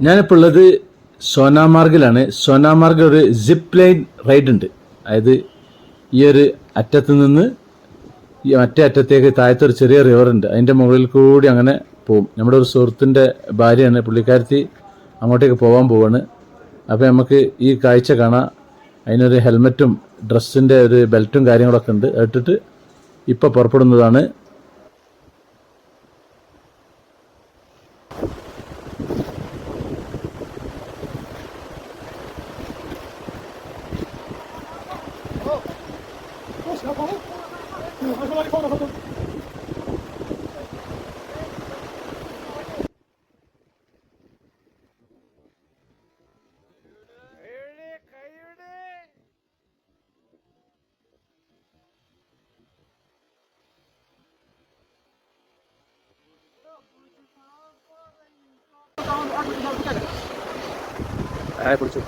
ഞാനിപ്പോൾ ഉള്ളത് സോനാമാർഗിലാണ്. സോനാമാർഗിൽ ഒരു സിപ്പ് ലൈൻ റൈഡ് ഉണ്ട്. അതായത് ഈ ഒരു അറ്റത്ത് നിന്ന് ഈ മറ്റേ അറ്റത്തേക്ക് താഴത്തൊരു ചെറിയ റിവർ ഉണ്ട്. അതിൻ്റെ മുകളിൽ കൂടി അങ്ങനെ പോവും. നമ്മുടെ ഒരു സുഹൃത്തിൻ്റെ ഭാര്യയാണ്, പുള്ളിക്കാരത്തി അങ്ങോട്ടേക്ക് പോകാൻ പോവാണ്. അപ്പോൾ നമുക്ക് ഈ കാഴ്ച കാണാം. അതിനൊരു ഹെൽമെറ്റും ഡ്രസ്സിൻ്റെ ഒരു ബെൽറ്റും കാര്യങ്ങളൊക്കെ ഉണ്ട്. ഇട്ടിട്ട് ഇപ്പോൾ പുറപ്പെടുന്നതാണ്. പിടിച്ചു